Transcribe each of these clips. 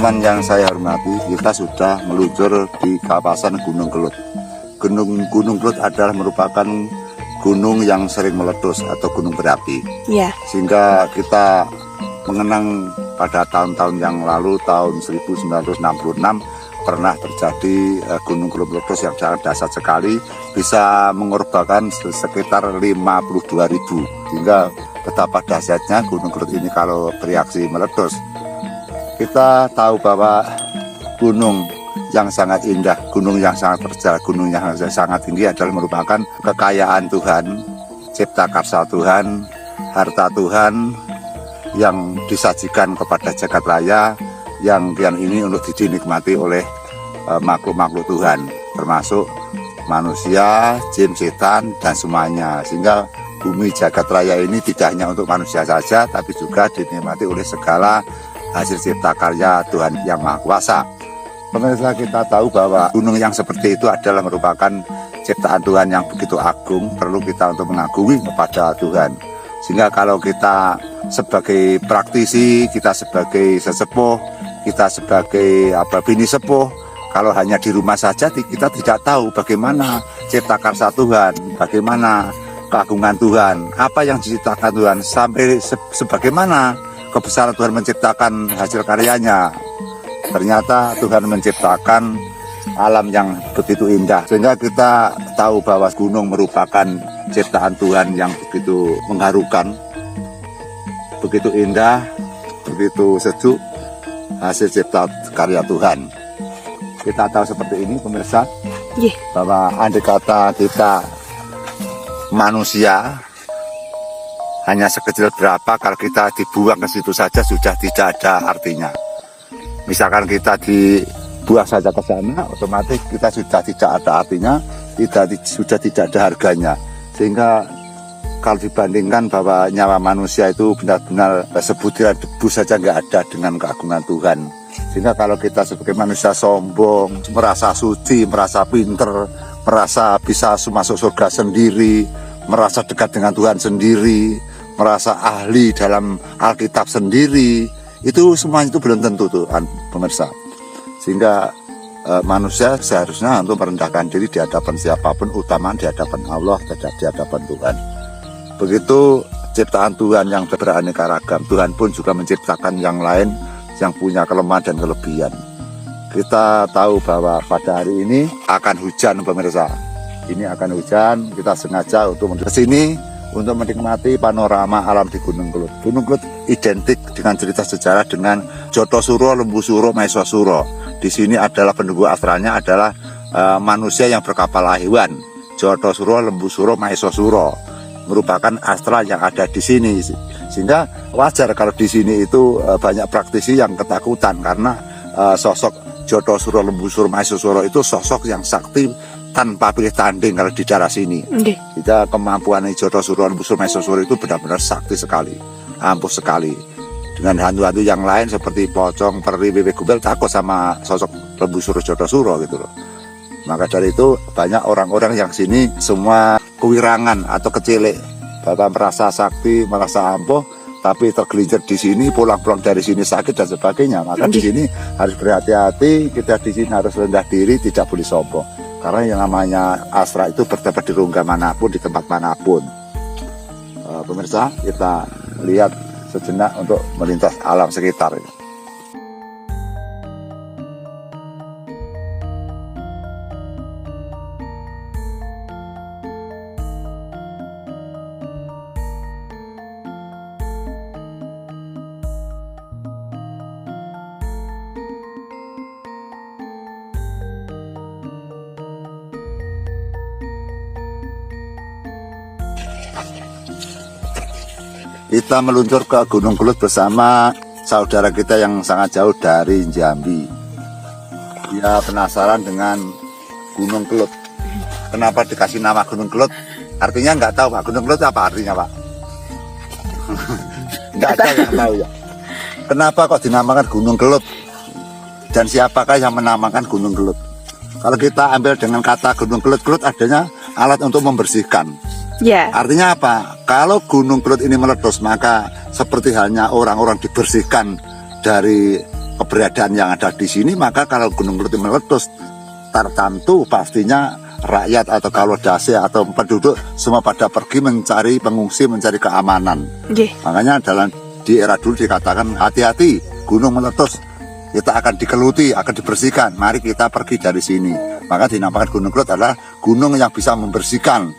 Teman-teman yang saya hormati, kita sudah meluncur di kawasan Gunung Kelut. Gunung Kelut adalah merupakan gunung yang sering meletus atau gunung berapi. Iya. Sehingga kita mengenang pada tahun-tahun yang lalu, tahun 1966, pernah terjadi Gunung Kelut meletus yang sangat dahsyat sekali, bisa mengorbankan sekitar 52.000. Sehingga betapa dahsyatnya Gunung Kelut ini kalau bereaksi meletus. Kita tahu bahwa gunung yang sangat indah, gunung yang sangat terjal, gunung yang sangat tinggi adalah merupakan kekayaan Tuhan, cipta karsa Tuhan, harta Tuhan yang disajikan kepada jagat raya, yang ini untuk dinikmati oleh makhluk-makhluk Tuhan, termasuk manusia, jin, setan, dan semuanya. Sehingga bumi jagat raya ini tidak hanya untuk manusia saja, tapi juga dinikmati oleh segala hasil cipta karya Tuhan Yang Maha Kuasa. Pemirsa, kita tahu bahwa gunung yang seperti itu adalah merupakan ciptaan Tuhan yang begitu agung, perlu kita untuk mengagumi kepada Tuhan. Sehingga kalau kita sebagai praktisi, kita sebagai sesepuh, kita sebagai bini sepuh, kalau hanya di rumah saja kita tidak tahu bagaimana cipta karsa Tuhan, bagaimana keagungan Tuhan, apa yang diciptakan Tuhan, sampai sebagaimana kebesaran Tuhan menciptakan hasil karyanya. Ternyata Tuhan menciptakan alam yang begitu indah, sehingga kita tahu bahwa gunung merupakan ciptaan Tuhan yang begitu mengharukan, begitu indah, begitu sejuk, hasil cipta karya Tuhan. Kita tahu seperti ini, pemirsa, bahwa andai kata kita manusia hanya sekecil berapa, kalau kita dibuang ke situ saja sudah tidak ada artinya. Misalkan kita dibuang saja ke sana, otomatis kita sudah tidak ada artinya, sudah tidak ada harganya. Sehingga kalau dibandingkan bahwa nyawa manusia itu benar-benar sebutiran debu saja nggak ada dengan keagungan Tuhan. Sehingga kalau kita sebagai manusia sombong, merasa suci, merasa pinter, merasa bisa masuk surga sendiri, merasa dekat dengan Tuhan sendiri, merasa ahli dalam Alkitab sendiri, itu semuanya itu belum tentu Tuhan, pemirsa. Sehingga manusia seharusnya untuk merendahkan diri di hadapan siapapun, utama di hadapan Allah, di hadapan Tuhan. Begitu ciptaan Tuhan yang beraneka ragam, Tuhan pun juga menciptakan yang lain yang punya kelemahan dan kelebihan. Kita tahu bahwa pada hari ini akan hujan, pemirsa. Ini akan hujan, kita sengaja untuk ke sini untuk menikmati panorama alam di Gunung Kelut. Gunung Kelut identik dengan cerita sejarah dengan Jotosuro, Lembusuro, Maesosuro. Di sini adalah penduduk asalnya adalah manusia yang berkepala hewan. Jotosuro, Lembusuro, Maesosuro merupakan astra yang ada di sini. Sehingga wajar kalau di sini itu banyak praktisi yang ketakutan karena sosok Jotosuro, Lembusuro, Maesosuro itu sosok yang sakti tanpa pilih tanding kalau di daerah sini. Kita kemampuan Jotosuro, Lembusuro, Maesosuro itu benar-benar sakti sekali, ampuh sekali. Dengan hantu-hantu yang lain seperti pocong, peri, bebek gombel takut sama sosok Lembusuro, Jotosuro gitu loh. Maka dari itu banyak orang-orang yang sini semua kewirangan atau kecilik, bahkan merasa sakti, merasa ampuh, tapi tergelincir di sini, pulang-pulang dari sini sakit dan sebagainya. Maka di sini harus berhati-hati, kita di sini harus rendah diri, tidak boleh sombong. Karena yang namanya astra itu berdapat di rongga manapun, di tempat manapun. Pemirsa, kita lihat sejenak untuk melintas alam sekitar. Kita meluncur ke Gunung Kelut bersama saudara kita yang sangat jauh dari Jambi. Dia penasaran dengan Gunung Kelut. Kenapa dikasih nama Gunung Kelut? Artinya nggak tahu Pak, Gunung Kelut apa artinya Pak? Nggak ada yang tahu ya. Kenapa kok dinamakan Gunung Kelut? Dan siapakah yang menamakan Gunung Kelut? Kalau kita ambil dengan kata Gunung Kelut, kelut adanya alat untuk membersihkan. Artinya apa? Kalau Gunung Kelut ini meletus, maka seperti halnya orang-orang dibersihkan dari keberadaan yang ada di sini, maka kalau Gunung Kelut meletus tertentu pastinya rakyat atau kalau dasi atau penduduk semua pada pergi mencari pengungsi, mencari keamanan. Makanya di era dulu dikatakan hati-hati gunung meletus, kita akan dikeluti, akan dibersihkan, mari kita pergi dari sini. Maka dinamakan Gunung Kelut adalah gunung yang bisa membersihkan,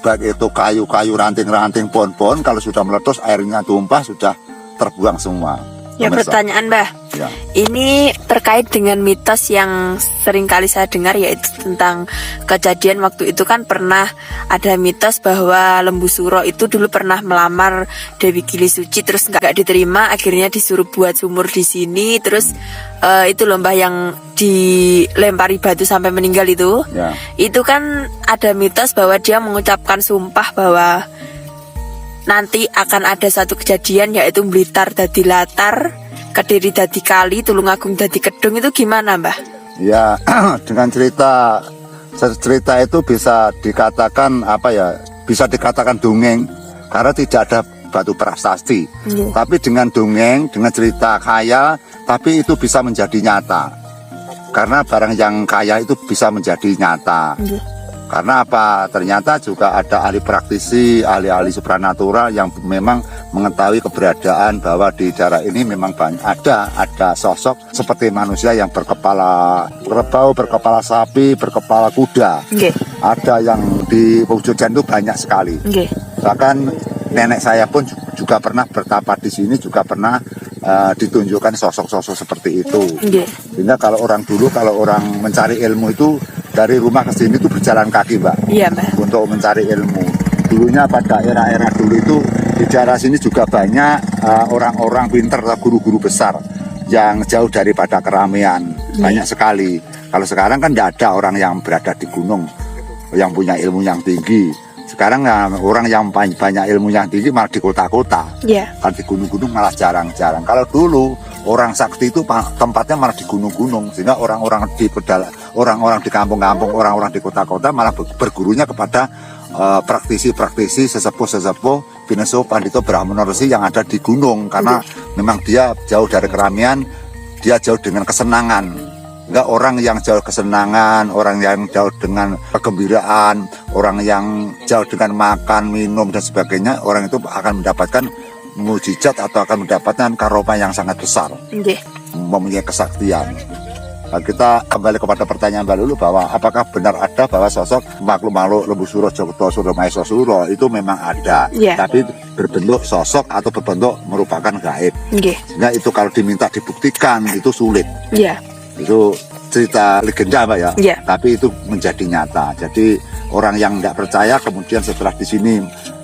baik itu kayu-kayu, ranting-ranting, pohon-pohon, kalau sudah meletus airnya tumpah, sudah terbuang semua. Ya, pertanyaan Mbah, ya. Ini terkait dengan mitos yang sering kali saya dengar, yaitu tentang kejadian waktu itu kan pernah ada mitos bahwa Lembu Suro itu dulu pernah melamar Dewi Gili Suci, terus nggak diterima, akhirnya disuruh buat sumur di sini, terus itu loh Mbah yang dilempari batu sampai meninggal itu. Ya. Itu kan ada mitos bahwa dia mengucapkan sumpah bahwa nanti akan ada satu kejadian, yaitu Blitar dadi latar, Kediri dadi kali, Tulungagung dadi kedung. Itu gimana Mbah? Ya, dengan cerita itu bisa dikatakan bisa dikatakan dongeng karena tidak ada batu prasasti. Tapi dengan dongeng, dengan cerita khayal, tapi itu bisa menjadi nyata. Karena barang yang kaya itu bisa menjadi nyata. Karena apa? Ternyata juga ada ahli praktisi, ahli-ahli supranatural yang memang mengetahui keberadaan bahwa di daerah ini memang banyak ada sosok seperti manusia yang berkepala kerbau, berkepala sapi, berkepala kuda. Ada yang di wujudnya itu banyak sekali. Bahkan nenek saya pun juga pernah bertapa di sini, juga pernah ditunjukkan sosok-sosok seperti itu. Sehingga kalau orang mencari ilmu itu dari rumah ke sini itu berjalan kaki, Mbak. Iya, Mbak. Untuk mencari ilmu. Dulunya pada era-era dulu itu di daerah sini juga banyak orang-orang pinter atau guru-guru besar yang jauh daripada keramaian. Banyak sekali. Kalau sekarang kan tidak ada orang yang berada di gunung yang punya ilmu yang tinggi. Sekarang orang yang banyak ilmu yang tinggi malah di kota-kota. Kalau di gunung-gunung malah jarang-jarang. Kalau dulu orang sakti itu tempatnya malah di gunung-gunung, sehingga orang-orang di kampung-kampung, orang-orang di kota-kota malah bergurunya kepada praktisi-praktisi, sesepuh-sesepuh, bineso, pandito, brahmana, resi yang ada di gunung, karena memang dia jauh dari keramaian, dia jauh dengan kesenangan. Enggak, orang yang jauh kesenangan, orang yang jauh dengan kegembiraan, orang yang jauh dengan makan, minum dan sebagainya, orang itu akan mendapatkan mujizat atau akan mendapatkan karomah yang sangat besar, mempunyai kesaktian. Nah, kita kembali kepada pertanyaan Mbak Lulu bahwa apakah benar ada bahwa sosok makhluk-makhluk Lembu Suro, Jogto Suro, Maesa Suro itu memang ada, tapi berbentuk sosok atau berbentuk merupakan gaib. Sehingga itu kalau diminta dibuktikan itu sulit. Itu cerita legenda, Mbak, ya. Tapi itu menjadi nyata. Jadi orang yang tidak percaya kemudian setelah di sini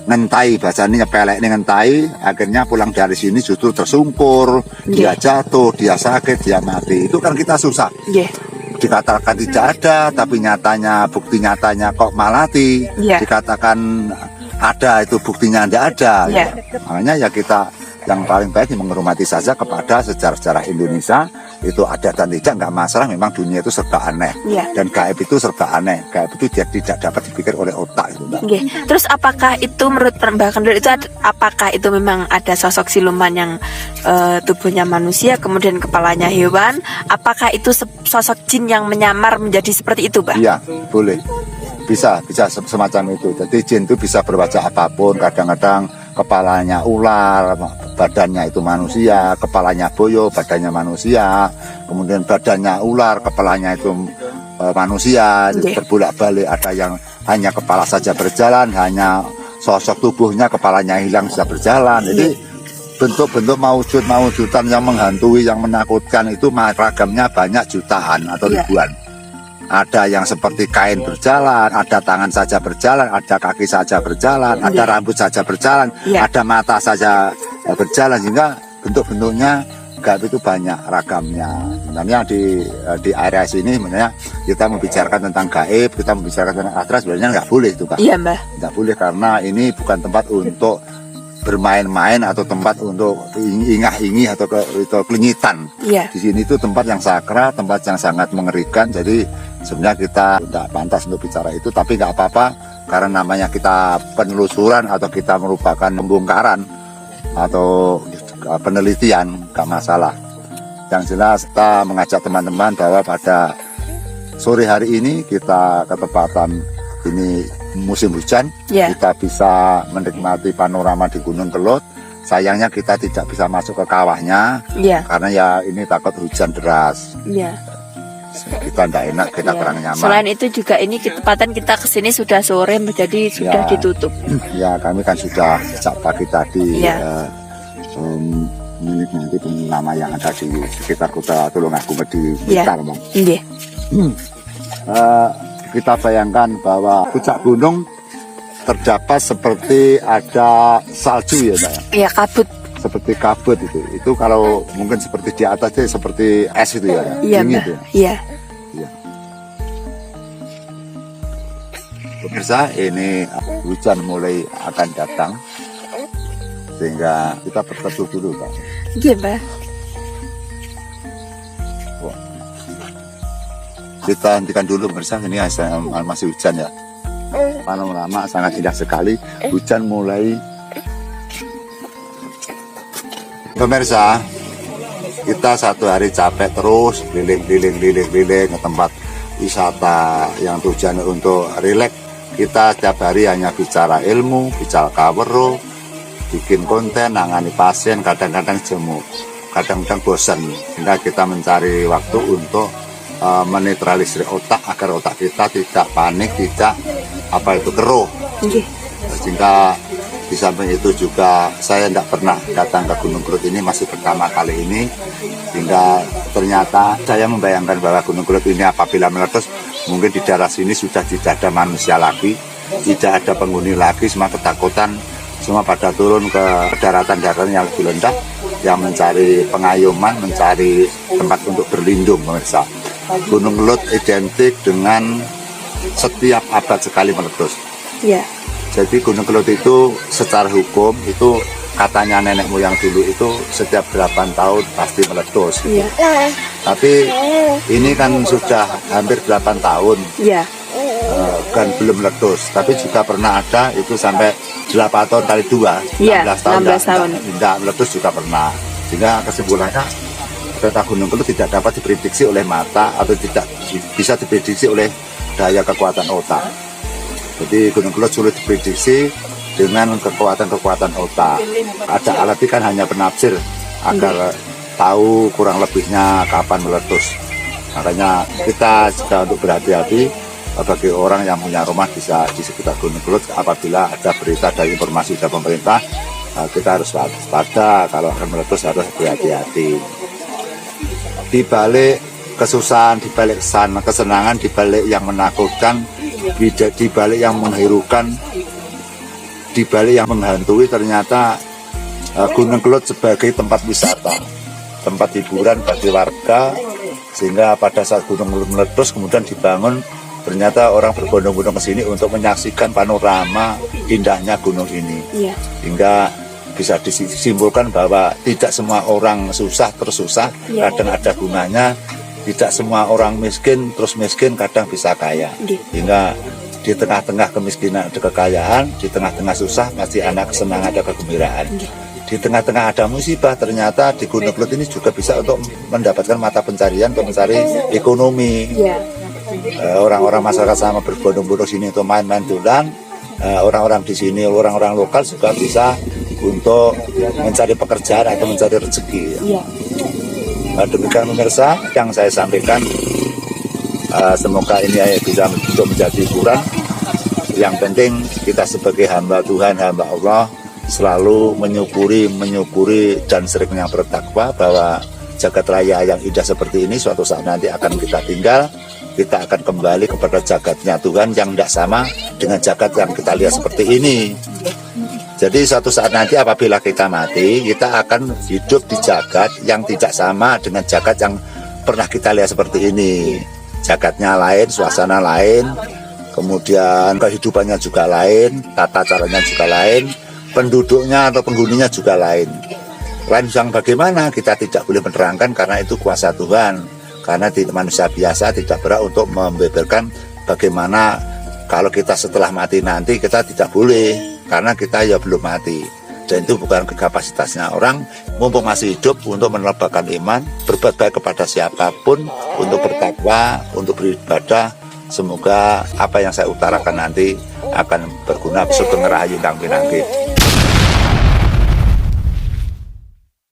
ngentai, bahasanya nyepelek ngentai, akhirnya pulang dari sini justru tersungkur, dia jatuh, dia sakit, dia mati. Itu kan kita susah. Dikatakan tidak ada, tapi nyatanya, bukti nyatanya kok malati. Dikatakan ada, itu buktinya tidak ada. Makanya ya kita yang paling baik menghormati saja kepada sejarah-sejarah Indonesia. Itu ada dan tidak, nggak masalah. Memang dunia itu serba aneh, dan gaib itu serba aneh. Gaib itu tidak dapat dipikir oleh otak itu, Mbak. Terus apakah itu menurut Mbak Kendul itu apakah itu memang ada sosok siluman yang tubuhnya manusia kemudian kepalanya hewan? Apakah itu sosok jin yang menyamar menjadi seperti itu, Mbak? Iya, boleh. Bisa semacam itu. Jadi jin itu bisa berwajah apapun. Kadang-kadang kepalanya ular, badannya itu manusia, kepalanya boyo, badannya manusia, kemudian badannya ular, kepalanya itu manusia, berbolak-balik. Ada yang hanya kepala saja berjalan, hanya sosok tubuhnya, kepalanya hilang bisa berjalan. Jadi bentuk-bentuk mawujud-mawujudan yang menghantui, yang menakutkan itu ragamnya banyak, jutaan atau ribuan. Ada yang seperti kain berjalan, ada tangan saja berjalan, ada kaki saja berjalan, ada rambut saja berjalan, ada mata saja berjalan, sehingga bentuk-bentuknya gaib itu banyak ragamnya. Sebenarnya di area sini sebenarnya kita membicarakan tentang gaib, kita membicarakan tentang astral, sebenarnya nggak boleh itu, Pak. Iya, Mbak. Nggak boleh, karena ini bukan tempat untuk bermain-main atau tempat untuk ingah-ingih atau kelinyitan. Di sini itu tempat yang sakral, tempat yang sangat mengerikan. Jadi sebenarnya kita tidak pantas untuk bicara itu, tapi nggak apa-apa, karena namanya kita penelusuran atau kita merupakan pembongkaran atau penelitian, nggak masalah. Yang jelas kita mengajak teman-teman bahwa pada sore hari ini kita ketepatan ini musim hujan, kita bisa menikmati panorama di Gunung Kelud. Sayangnya kita tidak bisa masuk ke kawahnya, karena ya ini takut hujan deras. Kita tidak enak, kita kurang nyaman. Selain itu juga ini ketepatan kita kesini sudah sore, jadi sudah ditutup. Ya, kami kan sudah sejak pagi tadi menikmati panorama yang ada di sekitar kota Tulungagung di Blitar, Bang. Kita bayangkan bahwa puncak gunung terdapat seperti ada salju ya, Mbak. Iya, kabut. Seperti kabut itu. Itu kalau mungkin seperti di atasnya seperti es itu ya. Iya, Mbak. Iya. Pemirsa, ini hujan mulai akan datang, sehingga kita berteduh dulu, Pak. Iya, Mbak. Kita hentikan dulu, pemirsa. Ini masih hujan ya. Panorama sangat indah sekali. Hujan mulai. Pemirsa, kita satu hari capek terus keliling ke tempat wisata yang tujuannya untuk rileks. Kita setiap hari hanya bicara ilmu, bicara kawero, bikin konten, nangani pasien, kadang-kadang jemu, kadang-kadang bosan. Sehingga kita mencari waktu untuk menetralisir otak agar otak kita tidak panik, tidak keruh. Sehingga di samping itu juga saya tidak pernah datang ke Gunung Kelud ini, masih pertama kali ini. Sehingga ternyata saya membayangkan bahwa Gunung Kelud ini apabila meletus, mungkin di daerah sini sudah tidak ada manusia lagi, tidak ada penghuni lagi, semua ketakutan, semua pada turun ke daratan-daratan yang lebih rendah, yang mencari pengayuman, mencari tempat untuk berlindung, pemirsa. Gunung Kelud identik dengan setiap abad sekali meletus. Jadi Gunung Kelud itu secara hukum itu katanya nenek moyang dulu itu setiap 8 tahun pasti meletus. Tapi ini kan sudah hampir 8 tahun kan belum meletus. Tapi juga pernah ada itu sampai 8 tahun kali 2, 16 tahun tidak meletus juga pernah. Sehingga kesimpulannya tentang Gunung Kelud tidak dapat diprediksi oleh mata atau tidak bisa diprediksi oleh daya kekuatan otak. Jadi Gunung Kelud sulit diprediksi dengan kekuatan-kekuatan otak. Ada alat kan hanya penafsir agar tahu kurang lebihnya kapan meletus. Makanya kita juga untuk berhati-hati bagi orang yang punya rumah bisa di sekitar Gunung Kelud. Apabila ada berita dari informasi dari pemerintah, kita harus waspada. Kalau akan meletus harus berhati-hati. Di balik kesusahan, di balik kesenangan, di balik yang menakutkan, di balik yang mengharukan, di balik yang menghantui, ternyata Gunung Kelud sebagai tempat wisata, tempat hiburan bagi warga, sehingga pada saat gunung meletus kemudian dibangun, ternyata orang berbondong-bondong ke sini untuk menyaksikan panorama indahnya gunung ini. Hingga bisa disimpulkan bahwa tidak semua orang susah terus susah, kadang ada gunanya. Tidak semua orang miskin terus miskin, kadang bisa kaya. Hingga di tengah-tengah kemiskinan ada kekayaan, di tengah-tengah susah pasti ada kesenangan, ada kegembiraan. Di tengah-tengah ada musibah, ternyata di Gunung Kelud ini juga bisa untuk mendapatkan mata pencarian, untuk mencari ekonomi. Orang-orang masyarakat sama berbondong-bondong sini untuk main-main dolan. Orang-orang di sini, orang-orang lokal juga bisa untuk mencari pekerjaan atau mencari rezeki. Demikian pemirsa yang saya sampaikan. Semoga ini bisa untuk menjadi hiburan. Yang penting kita sebagai hamba Tuhan, hamba Allah, selalu menyukuri dan seringnya bertakwa bahwa jagat raya yang indah seperti ini suatu saat nanti akan kita tinggal. Kita akan kembali kepada jagatnya Tuhan yang tidak sama dengan jagat yang kita lihat seperti ini. Jadi suatu saat nanti apabila kita mati, kita akan hidup di jagat yang tidak sama dengan jagat yang pernah kita lihat seperti ini. Jagatnya lain, suasana lain, kemudian kehidupannya juga lain, tata caranya juga lain, penduduknya atau penghuninya juga lain. Lain yang bagaimana kita tidak boleh menerangkan karena itu kuasa Tuhan. Karena manusia biasa tidak berhak untuk membeberkan bagaimana kalau kita setelah mati nanti, kita tidak boleh. Karena kita ya belum mati. Dan itu bukan kapasitasnya. Orang mumpung masih hidup untuk menelbakan iman, berbuat baik kepada siapapun, untuk bertakwa, untuk beribadah. Semoga apa yang saya utarakan nanti akan berguna besok ngerahayu kang pinangki.